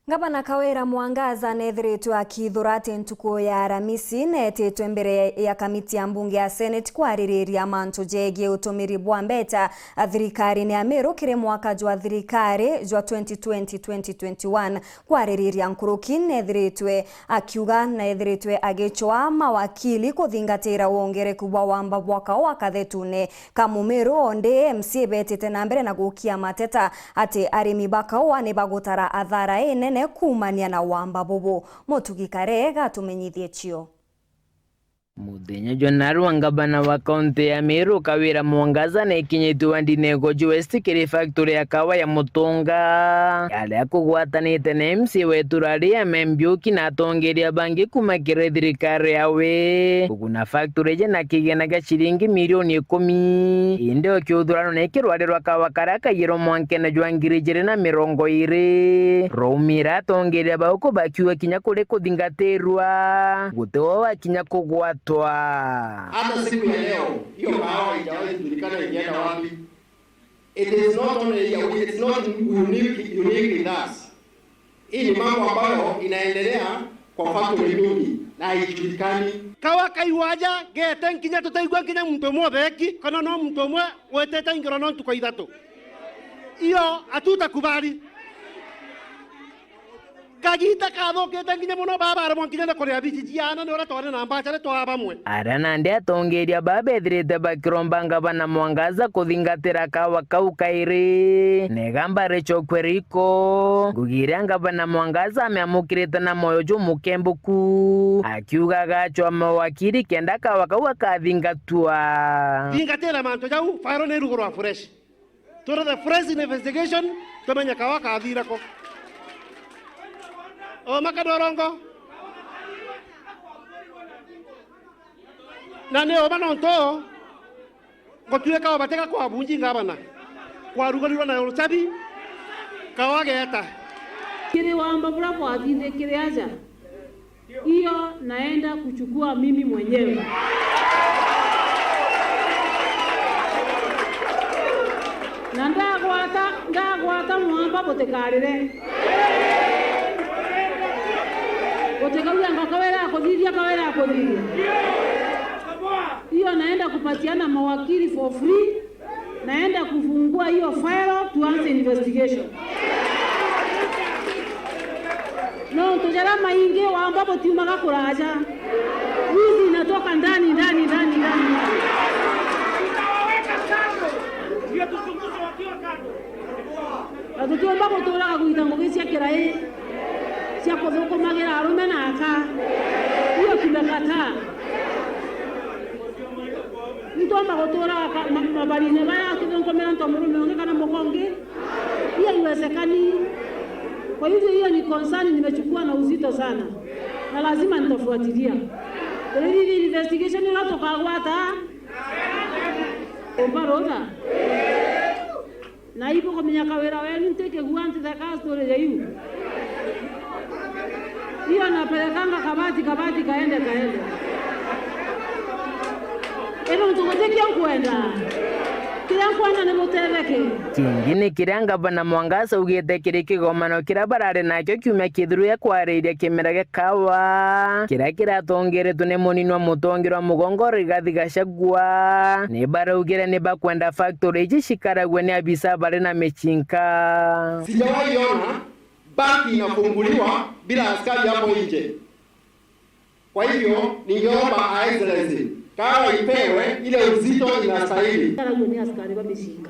Gavana Kawira Mwangaza nethiritwe akithurate ntuku ya Aramisi netitwe mbere ya kamiti ya mbunge ya Senate kwaririria mantu jegie utumiri bwa mbeta thirikari ni Amiru kiri mwaka jwa thirikari jwa 2020-2021 kwaririria nkuruki nethiritwe akiuga nethiritwe agichwa mawakili kuthingatira wongereku bwa wamba bwaka wa kathetune kamumiru onde MC betete na mbere na gukia mateta ati arimi bakawa ni bagutara athara nene kumania na wamba bobo motugikare gatumenyithie chio Muthenya Jonaru wa gavana wa kaunti ya Meru Kawira Mwangaza na ikinyitwa Ndinego West kiri factory ya kawa ya Mutunga yale akugwatanite na MC wetu raria Membyuki na atongeria bangi kumakire thirikari yawe kuna factory je na kigena ga shilingi milioni 10 inde okiuthurano na ikirwarirwa kawa karaka yiro mwanke na jwangirije na 20 Romira atongeria bauko bakiwa kinya kule kuthingatirwa gutewa kinya kugwata hata siku ya leo hiyo kahawa haijawahi kujulikana ikienda wapi. It is not only it's not unique in us. Hii ni mambo ambayo inaendelea kwa factory nyingi na haijulikani. Kawa kaiwaja geten kinya tutaigwa kinya mtu mwe beki kana no mtu mwe weteta ingiro no tuko ithatu. Iyo hatutakubali. Kagita kadho ketanginya muno baba ara mwankinya na korea bijiana ne ora twane na mbachare to abamwe arana ndi atongeria baba ethirite bakiromba gavana Mwangaza kuthingatira kawa kau kairi negamba recho kweriko gugira gavana Mwangaza ameamukirite na moyo jo mukembuku akiuga gacho mawakili kenda kawa kau akathingatwa thingatira manto jau faro ne rugoro fresh to the fresh investigation tomenya kawa kathira ko o makadorongo na ne oba nonto gotue ka bateka kwa bunji ngabana kwa rugalirwa na urusabi kawageta kile wamba bura kwa dinde kile aja hiyo naenda kuchukua mimi mwenyewe na ndagwata mwamba botekarire Kawira Kawira akodhiria. Hiyo naenda kupatiana mawakili for free. Naenda kufungua hiyo file tuanze investigation. No, tujara maingi wa ambapo tiumaga kuraja. Wizi inatoka ndani. Ndio tuchunguze wakiwa kando. Atutuomba kutoka kuitangulia kirai. Siako zoko magira arume na aka hiyo kimekataa mtoma gotora mabali ne baya kidonkomera ntomurume ongekana mokonge hiyo iwezekani. Kwa hivyo hiyo ni concern nimechukua na uzito sana na lazima nitafuatilia ili investigation inatoka gwata obaroda na ipo komenya Kawira wenu nteke guanti za kastori ya yu hiyo napelekanga kabati kaende. Eno tukotekia kwenda. Kila kwenda ne mutebeke. Kingine kiranga bana Mwangaza ugete kiri kigomano kirabarare nakyo kyumya kithuru ya kwareiria kimerage kawa kira tongere tune moninwa mutongirwa mugongori gathi gashagwa ne baraugire ne bakwenda factory jishikaragwe ne abisa bare na mechinka sijawahi ona banki inafunguliwa bila askari hapo nje. Kwa hivyo ningeomba Excellency kawa ipewe ile uzito inastahili. Ni askari wameshika.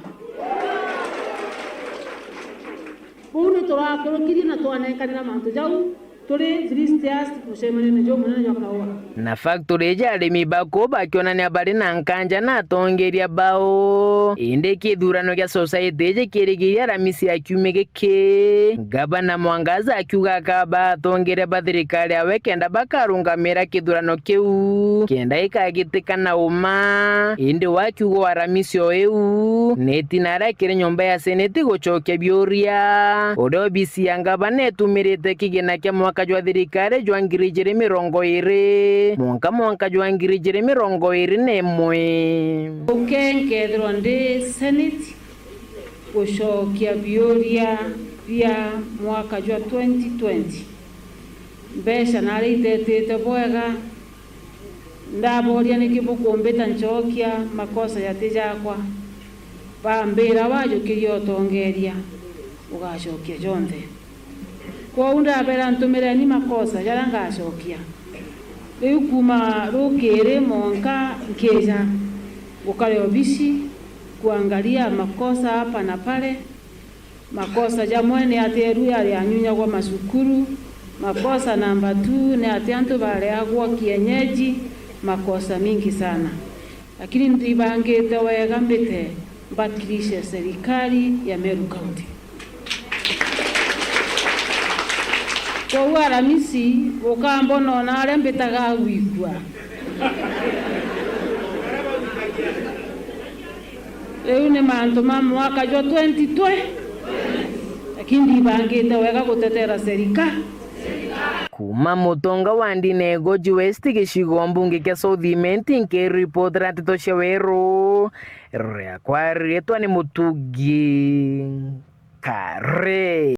Bunu torakoro kiri na twanenkanira mantu jau tore Christians kushemane na jo munene yakawa. Na factory ja arimi bako bakiona ni abari na nkanja na atongeria bao inde kithurano gya society je kirigiria Aramisi akiumege ke gavana Mwangaza akiuga kaba atongeria bathirikari awe kenda bakarungamira kithurano kiu kenda ikagitikana uma inde wakiuga Aramisi oeu netinara kire nyomba ya Senate gochokia bioria odo bisi yanga netumirite kigena kya mwaka jwa thirikari jwa 2020 mwaka jwa 2021 ukengethirwa ndi Senate gushokia bioria pia mwaka jwa 2020 mbesha nari itetete bwega ndaboria nikibukumbita nchokia makosa yatijakwa bambira wajukiria otongeria ugacokia jonthe kwa ndabera ntumire ni makosa jara ngacokia riu kuma rukiri monka nkeja gukare obisi kuangalia makosa hapa na pale. Makosa jamwe ni ateru yale anyunya kwa masukuru. Makosa namba 2 ni atiantu bale agwa kienyeji. Makosa mingi sana, lakini ndibangite wega mbite mbatilishe serikali ya Meru County. Kwa Aramisi ukambo nona ale mbitaga wigwa leo ni mantu ma mwaka jwa 2020 lakini ndibangite wega gutetera serikali. Kuma Mutonga wa Ndinego West gicigo mbunge kia Southiment nkiripot ratito cia weru ria kwa rietwa ni Mutugi Kare.